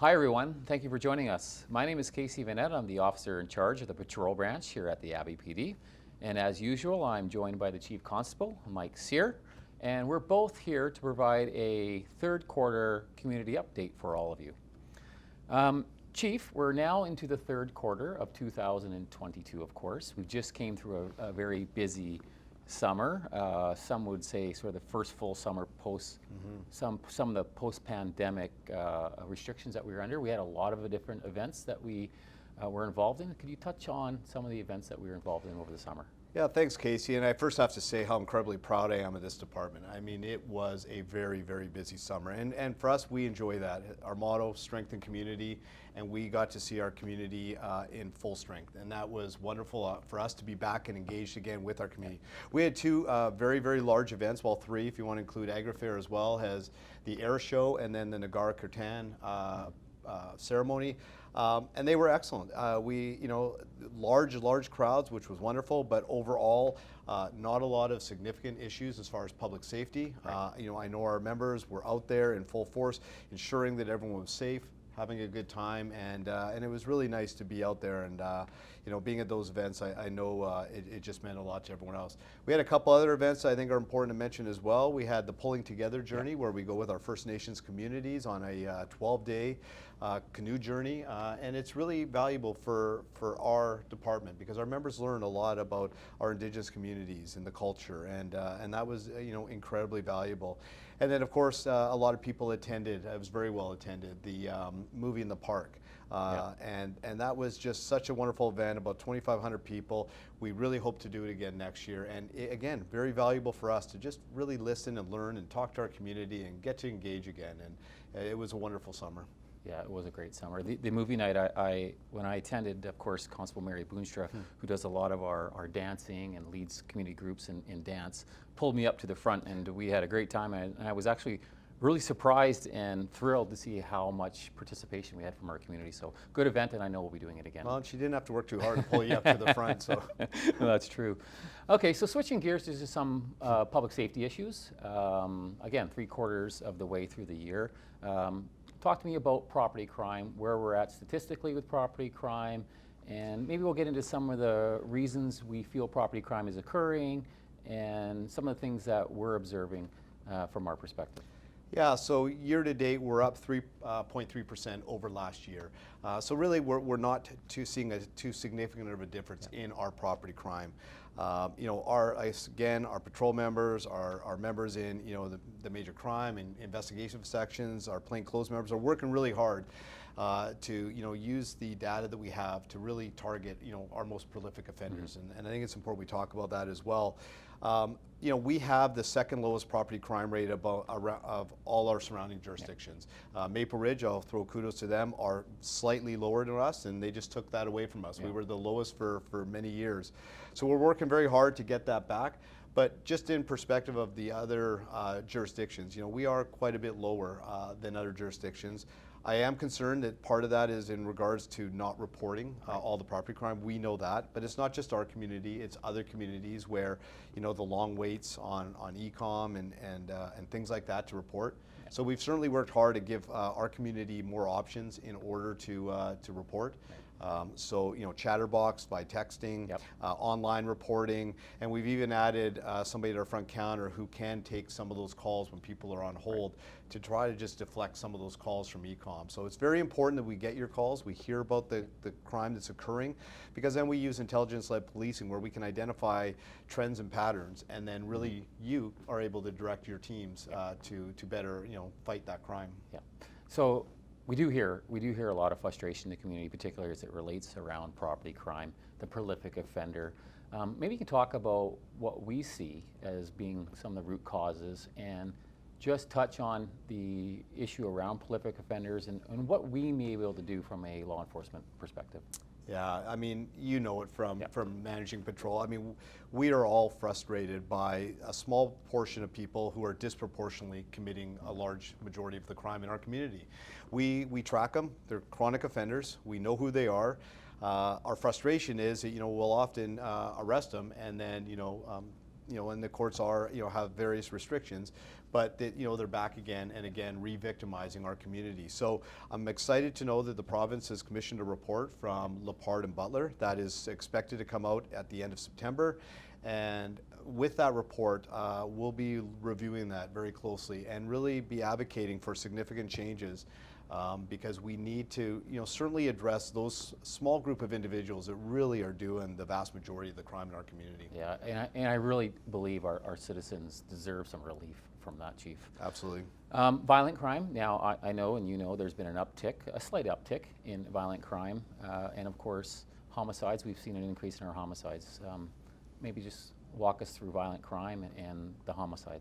Hi everyone, thank you for joining us. My name is Casey Vanette. I'm the officer in charge of the patrol branch here at the AbbyPD. And as usual, I'm joined by the Chief Constable, Mike Sear. And we're both here to provide a third quarter community update for all of you. Chief, we're now into the third quarter of 2022, of course. We just came through a very busy summer. Some would say sort of the first full summer post some of the post-pandemic restrictions that we were under. We had a lot of different events that we were involved in. Could you touch on some of the events that we were involved in over the summer? Yeah, thanks, Casey. And I first have to say how incredibly proud I am of this department. I mean, it was a very, very busy summer. And for us, we enjoy that. Our motto, strength and community, and we got to see our community in full strength. And that was wonderful for us to be back and engaged again with our community. We had two very, very large events, well, three if you want to include Agri-Fair as well, as the Air Show and then the Nagara Kirtan ceremony. And they were excellent. Large crowds, which was wonderful, but overall, not a lot of significant issues as far as public safety. Right. I know our members were out there in full force, ensuring that everyone was safe, having a good time, and it was really nice to be out there. And being at those events, I know it just meant a lot to everyone else. We had a couple other events I think are important to mention as well. We had the Pulling Together journey, where we go with our First Nations communities on a 12-day canoe journey, and it's really valuable for our department because our members learn a lot about our Indigenous communities and the culture, and that was incredibly valuable. And then of course a lot of people attended. It was very well attended. The movie in the park. And that was just such a wonderful event, about 2,500 people. We really hope to do it again next year. And again, very valuable for us to just really listen and learn and talk to our community and get to engage again. And it was a wonderful summer. Yeah, it was a great summer. The movie night, when I attended, of course, Constable Mary Boonstra, who does a lot of our dancing and leads community groups in dance, pulled me up to the front, and we had a great time. And I was actually really surprised and thrilled to see how much participation we had from our community. So good event, and I know we'll be doing it again. Well, she didn't have to work too hard to pull you up to the front. So well, that's true. Okay, so switching gears to some public safety issues. Again, 3/4 of the way through the year. Talk to me about property crime, where we're at statistically with property crime, and maybe we'll get into some of the reasons we feel property crime is occurring and some of the things that we're observing from our perspective. yeah, so year to date we're up 3.3% over last year. So really we're not seeing too significant of a difference in our property crime. Our patrol members, our members in the major crime and investigation sections, our plainclothes members are working really hard to use the data that we have to really target our most prolific offenders, and I think it's important we talk about that as well. We have the second lowest property crime rate of all our surrounding jurisdictions. Maple Ridge, I'll throw kudos to them, are slightly lower than us, and they just took that away from us. We were the lowest for many years. So we're working very hard to get that back. But just in perspective of the other jurisdictions, we are quite a bit lower than other jurisdictions. I am concerned that part of that is in regards to not reporting all the property crime. We know that, but it's not just our community, it's other communities where the long waits on e-com and things like that to report. So we've certainly worked hard to give our community more options in order to report. Chatterbox by texting, online reporting, and we've even added somebody at our front counter who can take some of those calls when people are on hold to try to just deflect some of those calls from e-com. So it's very important that we get your calls, we hear about the crime that's occurring, because then we use intelligence-led policing where we can identify trends and patterns, and then really you are able to direct your teams to better fight that crime. Yeah. So we do hear a lot of frustration in the community, particularly as it relates around property crime, the prolific offender. Maybe you can talk about what we see as being some of the root causes and just touch on the issue around prolific offenders and what we may be able to do from a law enforcement perspective. Yeah, I mean, it from managing patrol. I mean, we are all frustrated by a small portion of people who are disproportionately committing a large majority of the crime in our community. We track them, they're chronic offenders, we know who they are. Our frustration is that, we'll often arrest them and then, and the courts are, have various restrictions, but that, they're back again and again re-victimizing our community. So I'm excited to know that the province has commissioned a report from Lepard and Butler that is expected to come out at the end of September. And with that report, we'll be reviewing that very closely and really be advocating for significant changes, because we need to, certainly address those small group of individuals that really are doing the vast majority of the crime in our community. Yeah, and I really believe our citizens deserve some relief from that, Chief. Absolutely. Violent crime, now I know and there's been an uptick, a slight uptick in violent crime, and of course homicides. We've seen an increase in our homicides. Maybe just walk us through violent crime and the homicide.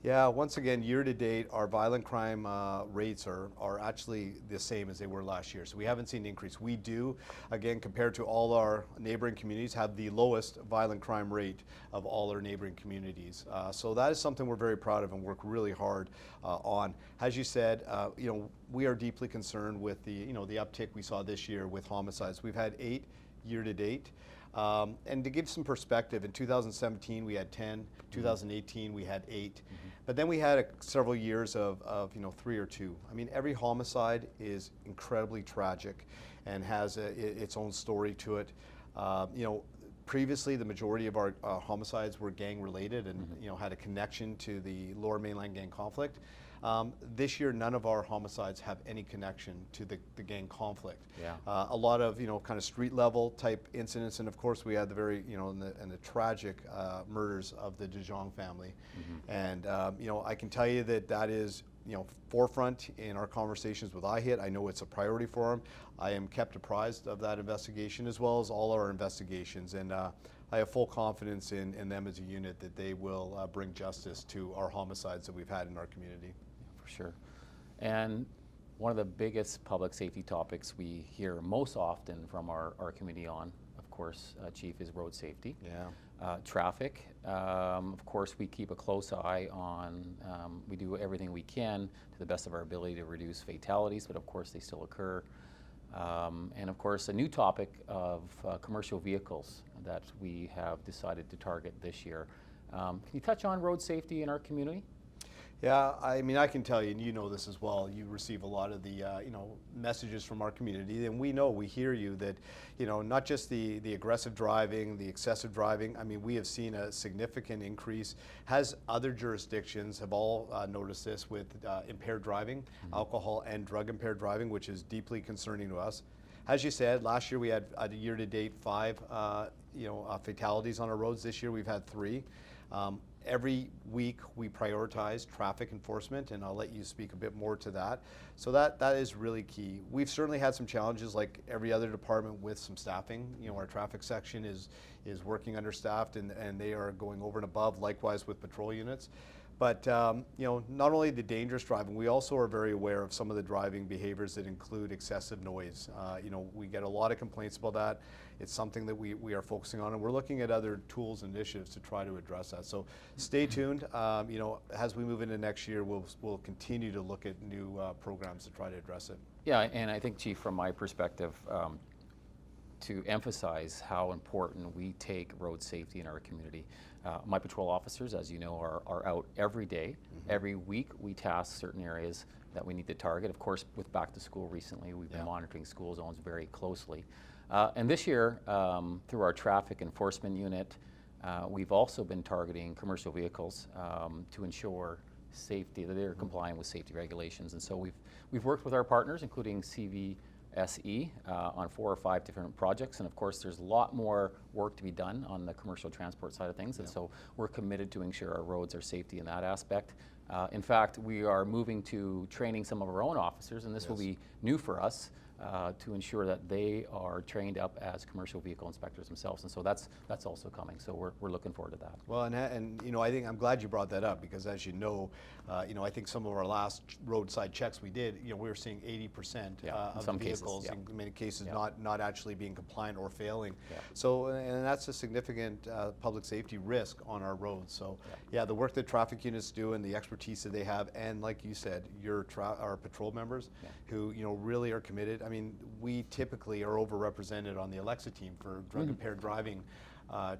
Yeah, once again, year to date, our violent crime rates are actually the same as they were last year. So we haven't seen an increase. We do, again, compared to all our neighboring communities, have the lowest violent crime rate of all our neighboring communities. So that is something we're very proud of and work really hard on. As you said, we are deeply concerned with the uptick we saw this year with homicides. We've had 8 year to date. And to give some perspective, in 2017 we had 10, 2018 we had 8, but then we had several years of 3 or 2. I mean, every homicide is incredibly tragic and has its own story to it. Previously the majority of our homicides were gang related and had a connection to the Lower Mainland gang conflict. This year, none of our homicides have any connection to the gang conflict. Yeah. A lot of kind of street level type incidents, and of course we had the very and the tragic murders of the De Jong family. And I can tell you that is forefront in our conversations with IHIT. I know it's a priority for them. I am kept apprised of that investigation as well as all our investigations, and I have full confidence in them as a unit that they will bring justice to our homicides that we've had in our community. For sure. And one of the biggest public safety topics we hear most often from our community on, of course, Chief, is road safety. Yeah. Traffic. Of course, we keep a close eye on, we do everything we can to the best of our ability to reduce fatalities, but of course they still occur. And of course, a new topic of commercial vehicles that we have decided to target this year. Can you touch on road safety in our community? Yeah, I mean, I can tell you, and you know this as well, you receive a lot of the, messages from our community, and we hear you, that, not just the aggressive driving, the excessive driving. I mean, we have seen a significant increase. Other jurisdictions have all noticed this with impaired driving, alcohol and drug impaired driving, which is deeply concerning to us. As you said, last year we had a year-to-date 5, fatalities on our roads. This year we've had 3. Every week we prioritize traffic enforcement, and I'll let you speak a bit more to that. So that is really key. We've certainly had some challenges like every other department with some staffing. Our traffic section is working understaffed, and they are going over and above, likewise with patrol units. But not only the dangerous driving, we also are very aware of some of the driving behaviors that include excessive noise. We get a lot of complaints about that. It's something that we are focusing on, and we're looking at other tools and initiatives to try to address that. So stay tuned. As we move into next year, we'll continue to look at new programs to try to address it. Yeah, and I think, Chief, from my perspective, to emphasize how important we take road safety in our community. My patrol officers, as you know, are out every day. Every week we task certain areas that we need to target. Of course, with back to school recently, we've been monitoring school zones very closely. And this year, through our traffic enforcement unit, we've also been targeting commercial vehicles to ensure safety, that they're complying with safety regulations. And so we've worked with our partners, including CVSE, on 4 or 5 different projects. And of course, there's a lot more work to be done on the commercial transport side of things. And so we're committed to ensure our roads are safety in that aspect. In fact, we are moving to training some of our own officers, and this will be new for us, to ensure that they are trained up as commercial vehicle inspectors themselves, and so that's also coming. So we're looking forward to that. Well, and I think I'm glad you brought that up, because as you know, I think some of our last roadside checks we did, we were seeing 80% of the vehicles in many cases not actually being compliant or failing. So, and that's a significant public safety risk on our roads. So, the work that traffic units do and the expertise that they have, and like you said, our patrol members who really are committed. I mean, we typically are overrepresented on the Alexa team for drug impaired driving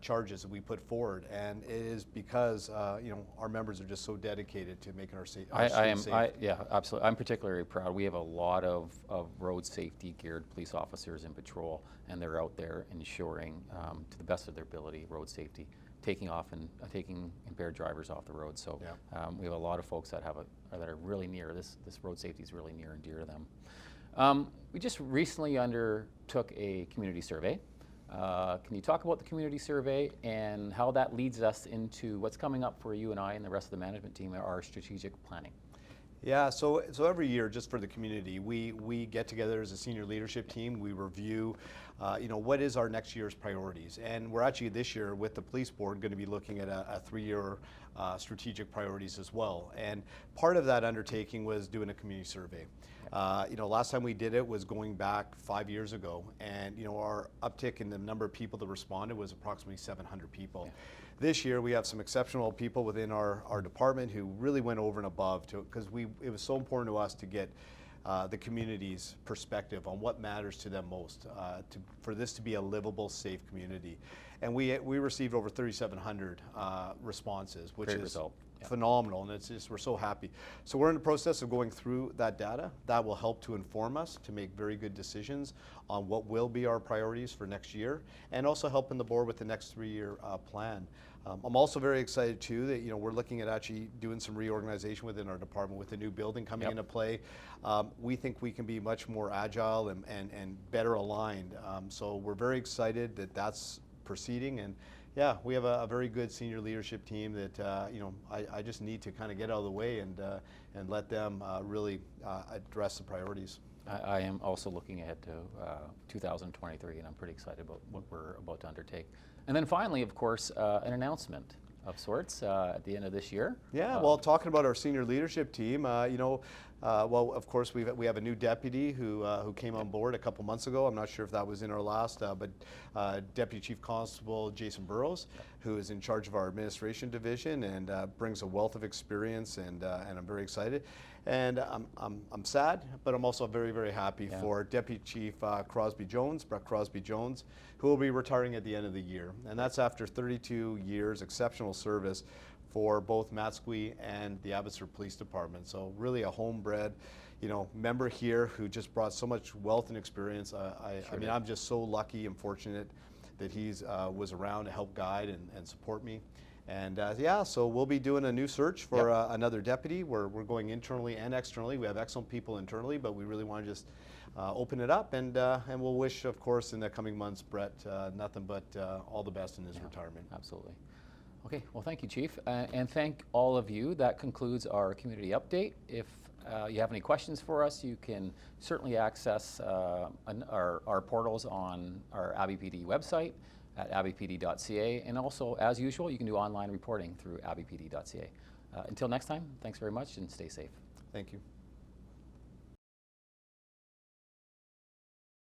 charges that we put forward, and it is because you know, our members are just so dedicated to making our streets safe. Yeah, absolutely. I'm particularly proud. We have a lot of road safety geared police officers in patrol, and they're out there ensuring, to the best of their ability, road safety, taking impaired drivers off the road. So Yeah. we have a lot of folks that that are really near this. This road safety is really near and dear to them. We just recently undertook a community survey. Can you talk about the community survey and how that leads us into what's coming up for you and I and the rest of the management team, our strategic planning? Yeah, so every year, just for the community, we get together as a senior leadership team. We review, you know, what is our next year's priorities, and we're actually this year with the police board going to be looking at a 3-year strategic priorities as well. And part of that undertaking was doing a community survey. You know, last time we did it was going back 5 years ago, and you know, our uptick in the number of people that responded was approximately 700 people. Yeah. This year we have some exceptional people within our department who really went over and above, because it was so important to us to get the community's perspective on what matters to them most, for this to be a livable, safe community. And we received over 3,700 responses, which Great is result. phenomenal, and it's just, we're so happy. So we're in the process of going through that data. That will help to inform us to make very good decisions on what will be our priorities for next year, and also helping the board with the next 3-year plan. I'm also very excited too that, you know, we're looking at actually doing some reorganization within our department with the new building coming into play. We think we can be much more agile and better aligned. So we're very excited that that's proceeding, and yeah, we have a very good senior leadership team that you know, I just need to kind of get out of the way and let them really address the priorities. I am also looking ahead to 2023, and I'm pretty excited about what we're about to undertake. And then finally, of course, an announcement of sorts at the end of this year. Yeah, well, talking about our senior leadership team, you know, well, of course, we have a new deputy who came on board a couple months ago. I'm not sure if that was in our last, but Deputy Chief Constable Jason Burrows, who is in charge of our administration division and brings a wealth of experience, and I'm very excited. And I'm sad, but I'm also very, very happy for Deputy Chief Brett Crosby Jones, who will be retiring at the end of the year. And that's after 32 years exceptional service for both Matsqui and the Abbotsford Police Department. So really a homebred, you know, member here who just brought so much wealth and experience. I mean, I'm just so lucky and fortunate that he's was around to help guide and support me. And yeah, so we'll be doing a new search for another deputy. We're going internally and externally. We have excellent people internally, but we really want to just open it up, and we'll wish, of course, in the coming months, Brett, nothing but all the best in his retirement. Absolutely. Okay, well, thank you, Chief, and thank all of you. That concludes our community update. If you have any questions for us, you can certainly access our portals on our AbbyPD website at abbypd.ca, and also, as usual, you can do online reporting through abbypd.ca. Until next time, thanks very much and stay safe. Thank you.